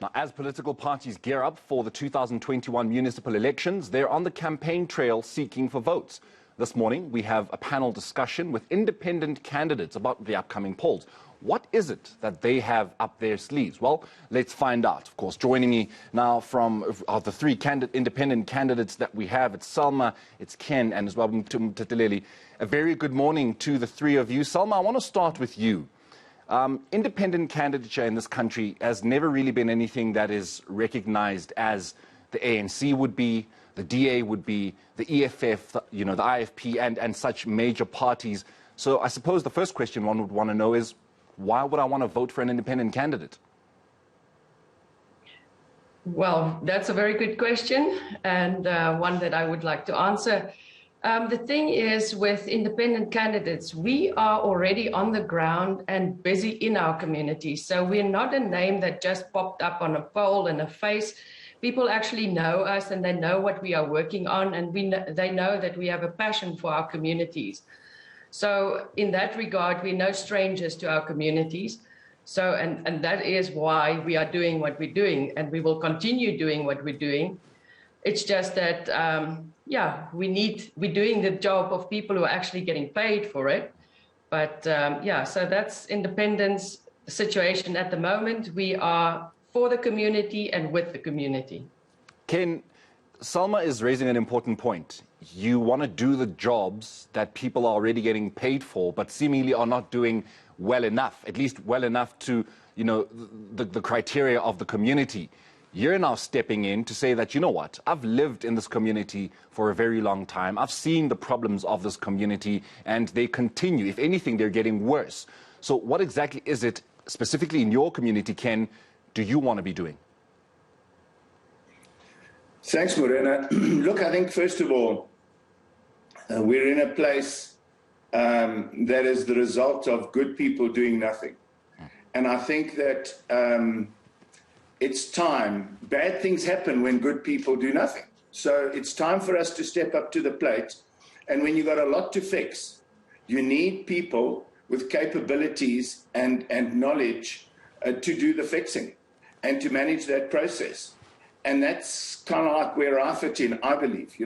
Now, as political parties gear up for the 2021 municipal elections, they're on the campaign trail seeking for votes. This morning, we have a panel discussion with independent candidates about the upcoming polls. What is it that they have up their sleeves? Well, let's find out. Of course, joining me now from the three independent candidates that we have, it's Salma, it's Ken, and as well Mtatileli. A very good morning to the three of you. Salma, I want to start with you. Independent candidature in this country has never really been anything that is recognized as the ANC would be, the DA would be, the EFF, the IFP, and such major parties. So I suppose the first question one would want to know is, why would I want to vote for an independent candidate? Well, that's a very good question, and one that I would like to answer. The thing is, with independent candidates, we are already on the ground and busy in our community. So we're not a name that just popped up on a poll and a face. People actually know us and they know what we are working on, and they know that we have a passion for our communities. So in that regard, we're no strangers to our communities. So, and that is why we are doing what we're doing, and we will continue doing what we're doing. It's just that, we're doing the job of people who are actually getting paid for it. But so that's independence situation at the moment. We are for the community and with the community. Ken, Salma is raising an important point. You want to do the jobs that people are already getting paid for, but seemingly are not doing well enough, at least well enough to, the criteria of the community. You're now stepping in to say that, you know what, I've lived in this community for a very long time. I've seen the problems of this community, and they continue. If anything, they're getting worse. So what exactly is it, specifically in your community, Ken, do you want to be doing? Thanks, Morena. Look, I think, first of all, we're in a place that is the result of good people doing nothing. And I think that it's time. Bad things happen when good people do nothing. So it's time for us to step up to the plate. And when you've got a lot to fix, you need people with capabilities and knowledge to do the fixing and to manage that process. And that's kind of like where I fit in, I believe.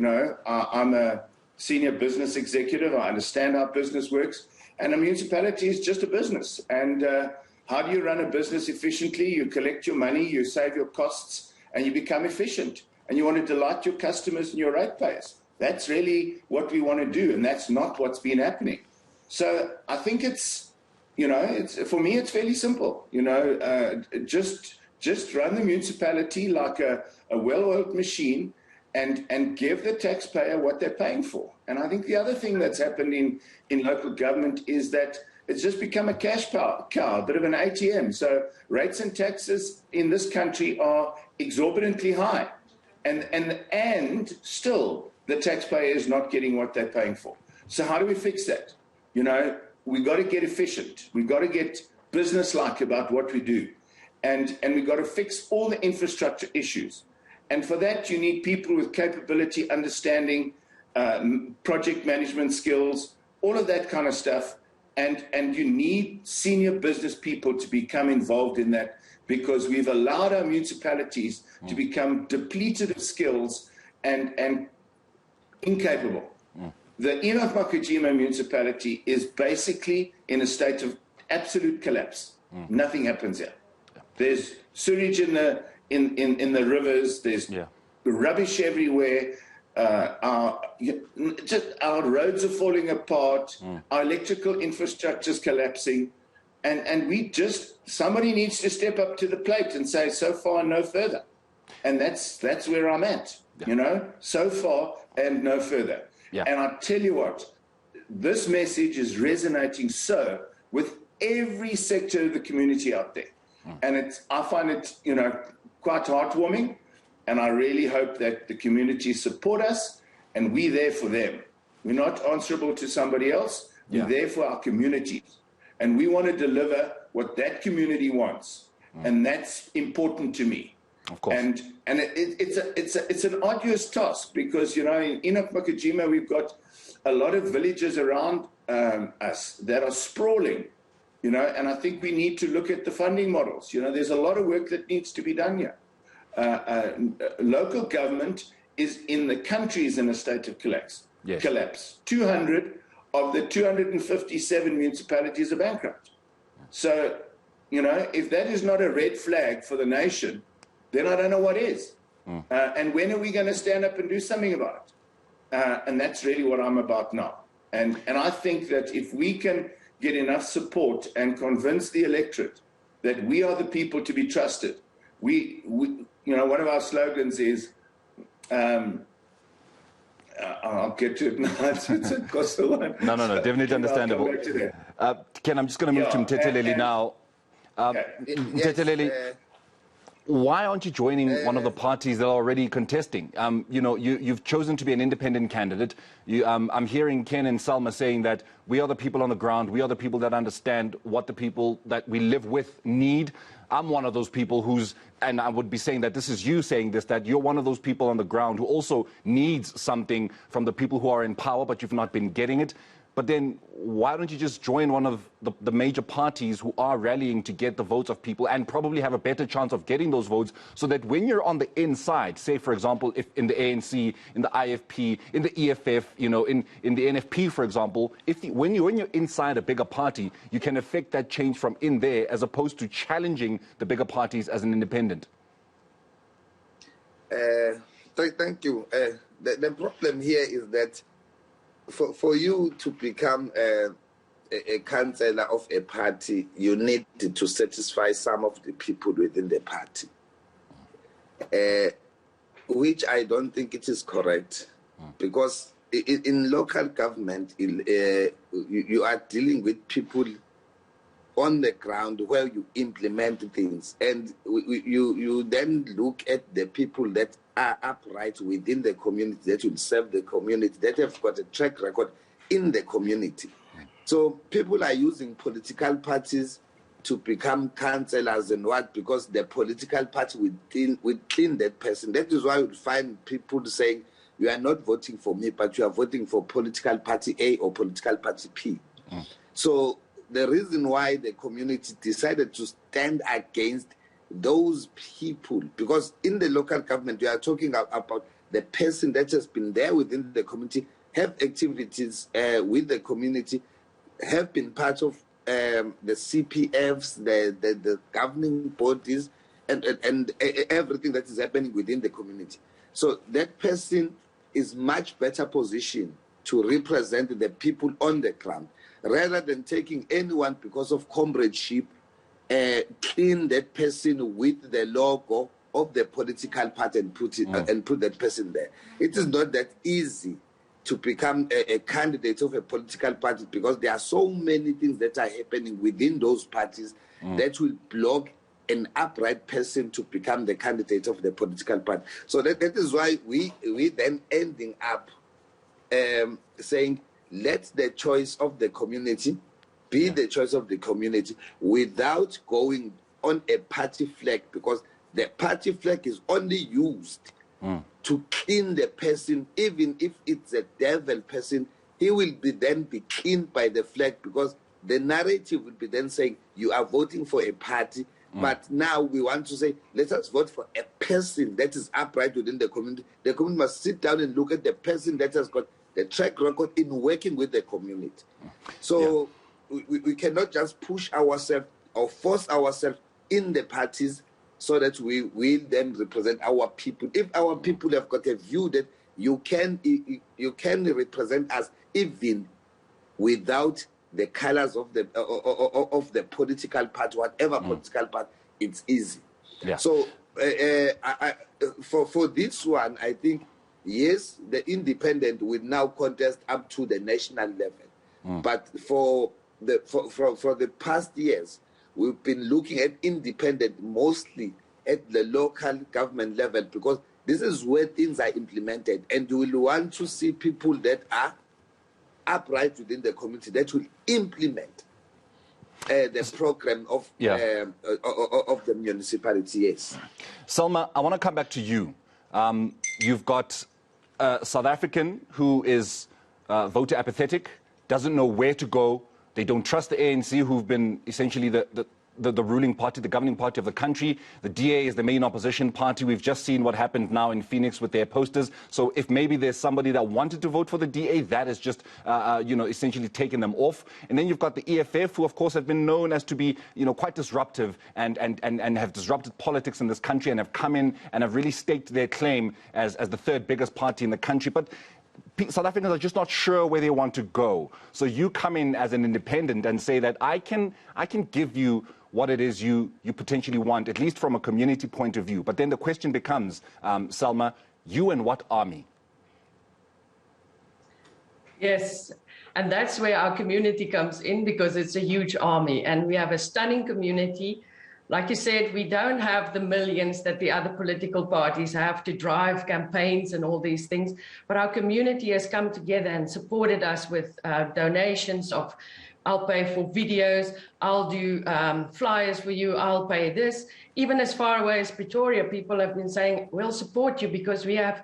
I'm a senior business executive. I understand how business works. And a municipality is just a business. And how do you run a business efficiently? You collect your money, you save your costs, and you become efficient. And you want to delight your customers and your ratepayers. That's really what we want to do, and that's not what's been happening. So I think for me, it's fairly simple. Just run the municipality like a well-oiled machine and give the taxpayer what they're paying for. And I think the other thing that's happened in local government is that it's just become a cash cow, a bit of an ATM. So rates and taxes in this country are exorbitantly high. And still the taxpayer is not getting what they're paying for. So how do we fix that? We've got to get efficient. We've got to get business-like about what we do. And we've got to fix all the infrastructure issues. And for that, you need people with capability, understanding, project management skills, all of that kind of stuff. And you need senior business people to become involved in that, because we've allowed our municipalities to become depleted of skills and incapable. The Enoch Makujima municipality is basically in a state of absolute collapse. Nothing happens here. There's sewage in the rivers. There's rubbish everywhere. Our roads are falling apart. Our electrical infrastructure is collapsing, and somebody needs to step up to the plate and say, so far, no further. And that's where I'm at. So far and no further. And I tell you what, this message is resonating so with every sector of the community out there. And I find it, quite heartwarming. And I really hope that the community support us, and we're there for them. We're not answerable to somebody else. We're there for our communities. And we want to deliver what that community wants. And that's important to me. Of course. And it's an arduous task, because, in Enoch Makujima, we've got a lot of villages around us that are sprawling. and I think we need to look at the funding models. There's a lot of work that needs to be done here. Local government is in the country is in a state of collapse. Yes. 200 of the 257 municipalities are bankrupt. So, if that is not a red flag for the nation, then I don't know what is. And when are we going to stand up and do something about it? And that's really what I'm about now. And I think that if we can get enough support and convince the electorate that we are the people to be trusted, one of our slogans is, I'll get to it now. It's a coastal one. No, definitely understandable. Ken, I'm just going to move to Mtetheleli now. Mtetheleli, why aren't you joining one of the parties that are already contesting? You've chosen to be an independent candidate. I'm hearing Ken and Salma saying that we are the people on the ground. We are the people that understand what the people that we live with need. I'm one of those people and I would be saying that this is you saying this, that you're one of those people on the ground who also needs something from the people who are in power, but you've not been getting it. But then why don't you just join one of the major parties who are rallying to get the votes of people and probably have a better chance of getting those votes, so that when you're on the inside, say, for example, if in the ANC, in the IFP, in the EFF, in the NFP, for example, when you're inside a bigger party, you can affect that change from in there as opposed to challenging the bigger parties as an independent? Thank you. The problem here is that for you to become a councillor of a party, you need to satisfy some of the people within the party, which I don't think it is correct, because in local government, you are dealing with people on the ground where you implement things, and you then look at the people that are upright within the community, that will serve the community, that have got a track record in the community. So people are using political parties to become councillors and what, because the political party will clean that person. That is why you find people saying, you are not voting for me, but you are voting for political party A or political party P. So the reason why the community decided to stand against those people, because in the local government, we are talking about the person that has been there within the community, have activities with the community, have been part of the CPFs, the governing bodies, and everything that is happening within the community. So that person is much better positioned to represent the people on the ground, rather than taking anyone because of comradeship, clean that person with the logo of the political party and put that person there. It is not that easy to become a candidate of a political party, because there are so many things that are happening within those parties that will block an upright person to become the candidate of the political party. So that is why we then ending up saying, let the choice of the community be the choice of the community, without going on a party flag, because the party flag is only used to clean the person. Even if it's a devil person, he will then be cleaned by the flag, because the narrative will be then saying, you are voting for a party, but now we want to say, let us vote for a person that is upright within the community. The community must sit down and look at the person that has got the track record in working with the community. So we cannot just push ourselves or force ourselves in the parties so that we will then represent our people. If our people have got a view that you can represent us even without the colors of the political party, whatever political party, it's easy. So for this one, I think, yes, the independent will now contest up to the national level. But for the past years, we've been looking at independent mostly at the local government level, because this is where things are implemented, and you will want to see people that are upright within the community that will implement the program of the municipality. Yes. Salma, I want to come back to you. You've got a South African who is voter apathetic, doesn't know where to go. They don't trust the ANC, who've been essentially the ruling party, the governing party of the country. The DA is the main opposition party. We've just seen what happened now in Phoenix with their posters. So if maybe there's somebody that wanted to vote for the DA, that is just, essentially taken them off. And then you've got the EFF, who, of course, have been known as to be, quite disruptive and have disrupted politics in this country and have come in and have really staked their claim as the third biggest party in the country. But South Africans are just not sure where they want to go. So you come in as an independent and say that I can give you what it is you potentially want, at least from a community point of view. But then the question becomes, Selma, you and what army? Yes, and that's where our community comes in, because it's a huge army and we have a stunning community. Like you said, we don't have the millions that the other political parties have to drive campaigns and all these things, but our community has come together and supported us with donations of, I'll pay for videos, I'll do flyers for you, I'll pay this. Even as far away as Pretoria, people have been saying, we'll support you because we have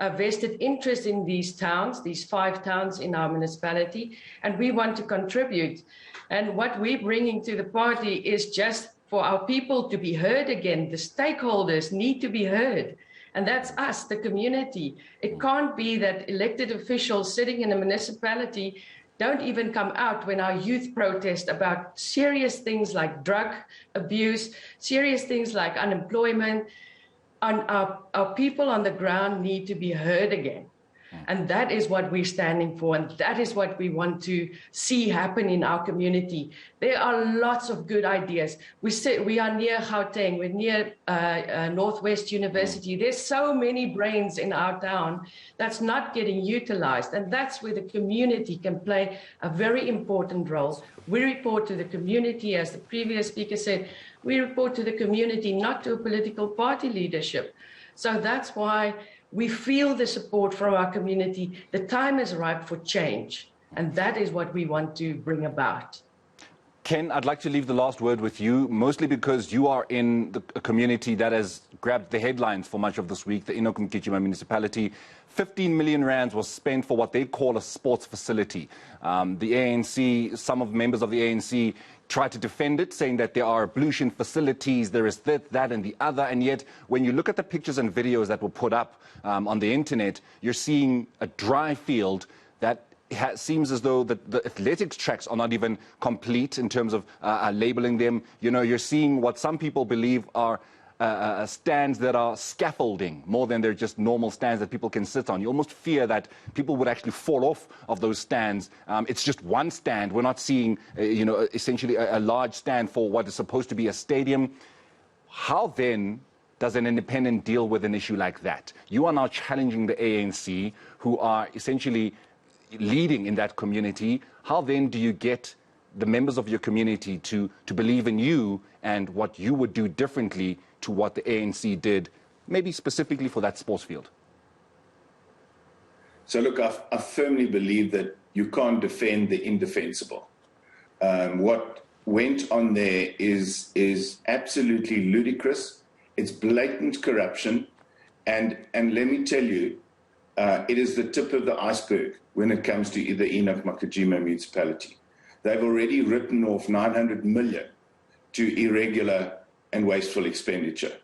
a vested interest in these towns, these 5 towns in our municipality, and we want to contribute. And what we're bringing to the party is just for our people to be heard again. The stakeholders need to be heard. And that's us, the community. It can't be that elected officials sitting in a municipality don't even come out when our youth protest about serious things like drug abuse, serious things like unemployment. And our people on the ground need to be heard again. And that is what we're standing for, and that is what we want to see happen in our community. There are lots of good ideas. We are near Gauteng, we're near Northwest University. There's so many brains in our town that's not getting utilized, and that's where the community can play a very important role. We report to the community, as the previous speaker said, we report to the community, not to a political party leadership. So that's why we feel the support from our community. The time is ripe for change, and that is what we want to bring about. Ken, I'd like to leave the last word with you, mostly because you are in a community that has grabbed the headlines for much of this week, the eNCA municipality. 15 million rands was spent for what they call a sports facility. The ANC, some of the members of the ANC try to defend it, saying that there are ablution facilities, there is this, that, and the other. And yet, when you look at the pictures and videos that were put up on the internet, you're seeing a dry field that seems as though the athletics tracks are not even complete in terms of labeling them. You're seeing what some people believe are stands that are scaffolding more than they're just normal stands that people can sit on. You almost fear that people would actually fall off of those stands. It's just one stand. We're not seeing, essentially a large stand for what is supposed to be a stadium. How then does an independent deal with an issue like that? You are now challenging the ANC, who are essentially leading in that community. How then do you get the members of your community to believe in you and what you would do differently to what the ANC did, maybe specifically for that sports field? So look, I firmly believe that you can't defend the indefensible. What went on there is absolutely ludicrous. It's blatant corruption. And let me tell you, it is the tip of the iceberg when it comes to the eNCA municipality. They've already written off 900 million to irregular and wasteful expenditure.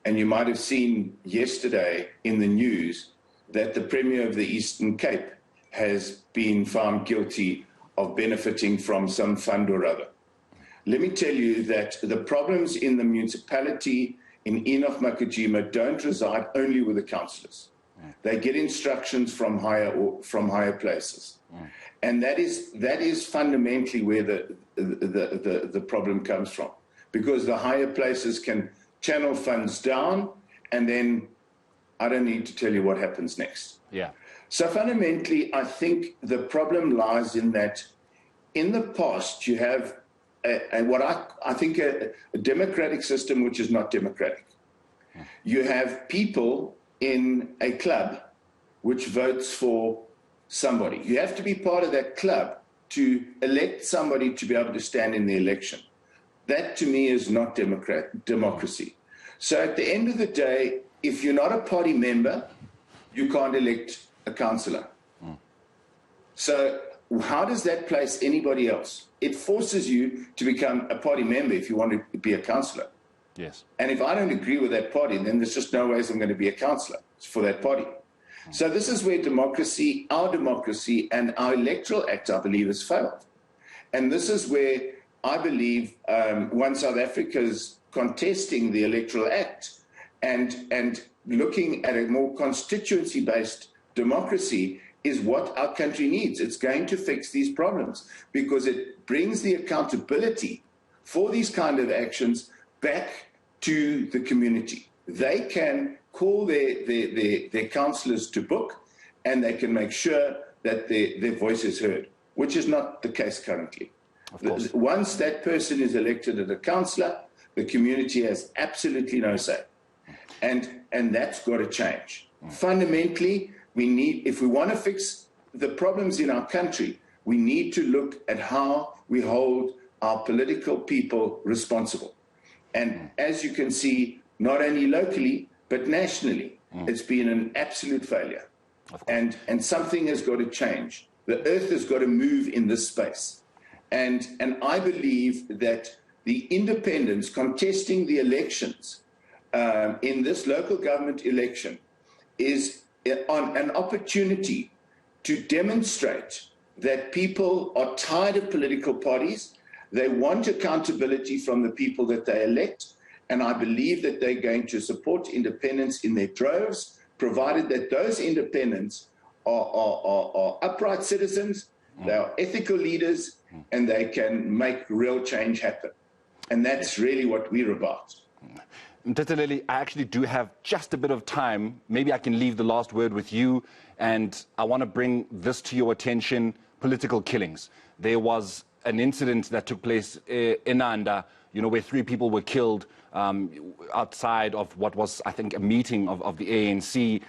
And you might have seen yesterday in the news that the Premier of the Eastern Cape has been found guilty of benefiting from some fund or other. Let me tell you that the problems in the municipality in eNCA don't reside only with the councillors. They get instructions from higher places. And that is fundamentally where the problem comes from. Because the higher places can channel funds down, and then I don't need to tell you what happens next. Yeah. So fundamentally, I think the problem lies in that in the past you have what I think a democratic system which is not democratic. You have people in a club which votes for somebody. You have to be part of that club to elect somebody to be able to stand in the election. That, to me, is not democracy. So at the end of the day, if you're not a party member, you can't elect a councillor. So how does that place anybody else? It forces you to become a party member if you want to be a councillor. Yes. And if I don't agree with that party, then there's just no ways I'm going to be a councillor for that party. So this is where democracy, our democracy, and our electoral act, I believe, has failed. And this is where I believe once South Africa's contesting the electoral act and looking at a more constituency-based democracy is what our country needs. It's going to fix these problems because it brings the accountability for these kind of actions back to the community. They can call their councillors to book, and they can make sure that their voice is heard, which is not the case currently. Once that person is elected as a councillor, the community has absolutely no say. And that's got to change. Fundamentally, if we want to fix the problems in our country, we need to look at how we hold our political people responsible. And as you can see, not only locally, but nationally, it's been an absolute failure. And something has got to change. The earth has got to move in this space. And I believe that the independents contesting the elections in this local government election is an opportunity to demonstrate that people are tired of political parties. They want accountability from the people that they elect. And I believe that they're going to support independence in their droves, provided that those independents are upright citizens, they are ethical leaders, and they can make real change happen. And that's really what we're about. Mteteleli, I actually do have just a bit of time. Maybe I can leave the last word with you. And I want to bring this to your attention, political killings. There was an incident that took place in Anda, where 3 people were killed outside of what was, I think, a meeting of the ANC.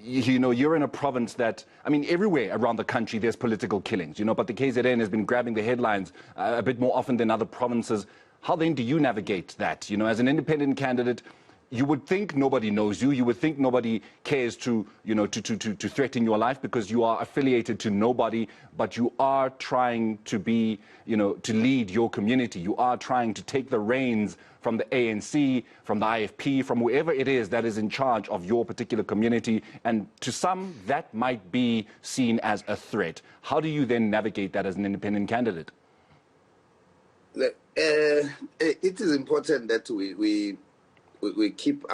You're in a province that, everywhere around the country there's political killings, but the KZN has been grabbing the headlines a bit more often than other provinces. How then do you navigate that? As an independent candidate, you would think nobody knows you. You would think nobody cares to threaten your life because you are affiliated to nobody, but you are trying to be, to lead your community. You are trying to take the reins from the ANC, from the IFP, from whoever it is that is in charge of your particular community. And to some, that might be seen as a threat. How do you then navigate that as an independent candidate? It is important that we keep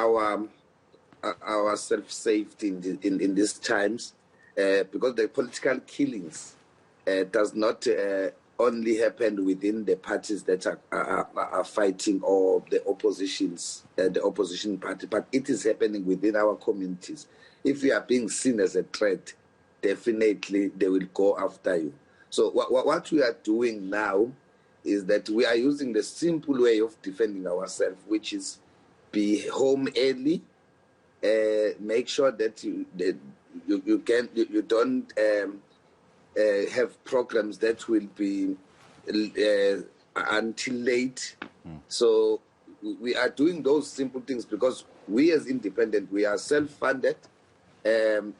ourselves safe in these times, because the political killings does not only happen within the parties that are fighting or the opposition party, but it is happening within our communities. If you are being seen as a threat, definitely they will go after you. So what we are doing now is that we are using the simple way of defending ourselves, which is be home early, make sure that you don't have programs that will be until late. So we are doing those simple things because we as independent, we are self-funded.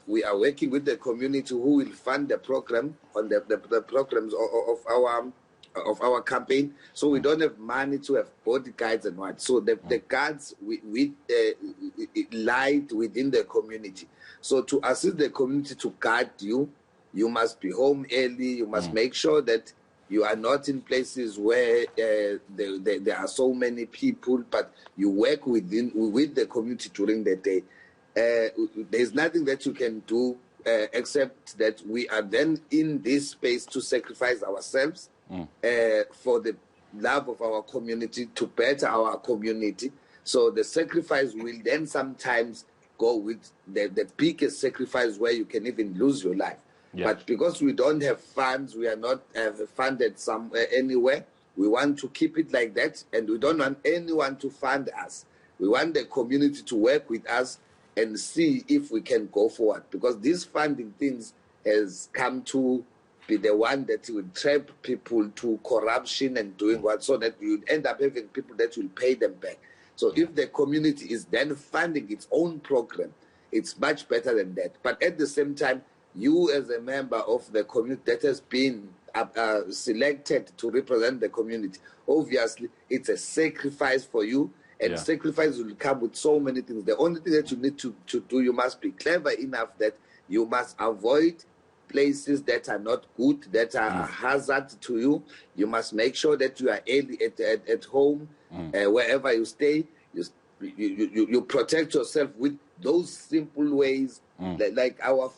We are working with the community who will fund the program on the programs of our campaign. So we don't have money to have bodyguards and what. So the guards we lied within the community. So to assist the community to guard you, you must be home early. You must make sure that you are not in places where there are so many people, but you work with the community during the day. There's nothing that you can do except that we are then in this space to sacrifice ourselves for the love of our community, to better our community. So the sacrifice will then sometimes go with the biggest sacrifice where you can even lose your life. Yeah. But because we don't have funds, we are not funded somewhere anywhere. We want to keep it like that, and we don't want anyone to fund us. We want the community to work with us and see if we can go forward, because these funding things has come to be the one that will trap people to corruption and doing what, so that you end up having people that will pay them back. So if the community is then funding its own program, it's much better than that. But at the same time, you as a member of the community that has been selected to represent the community, obviously it's a sacrifice for you, and sacrifice will come with so many things. The only thing that you need to do, you must be clever enough that you must avoid places that are not good, that are a hazard to you. You must make sure that you are early at home, wherever you stay. You protect yourself with those simple ways, like our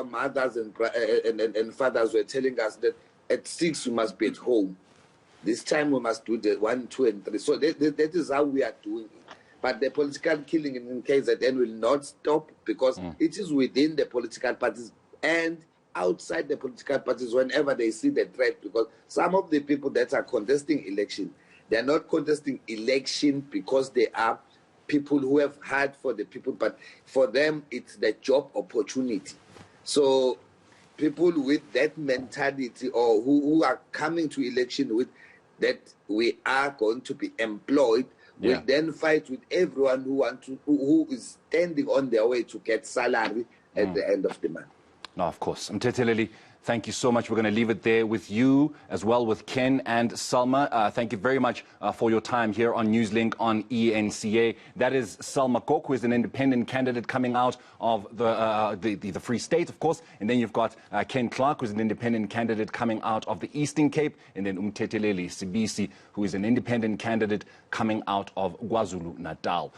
mothers and fathers were telling us that at 6 you must be at home. This time we must do the 1, 2, and 3. So that is how we are doing it. But the political killing in KZN will not stop, because it is within the political parties and outside the political parties whenever they see the threat. Because some of the people that are contesting election, they are not contesting election because they are people who have hard for the people, but for them it's the job opportunity. So people with that mentality, or who are coming to election with that we are going to be employed, will then fight with everyone who is standing on their way to get salary at the end of the month. No, of course. Mtheteleli, thank you so much. We're going to leave it there with you, as well with Ken and Salma. Thank you very much for your time here on Newslink on eNCA. That is Salma Kok, who is an independent candidate coming out of the Free State, of course. And then you've got Ken Clark, who's an independent candidate coming out of the Eastern Cape. And then Mtheteleli Sibisi, who is an independent candidate coming out of KwaZulu-Natal.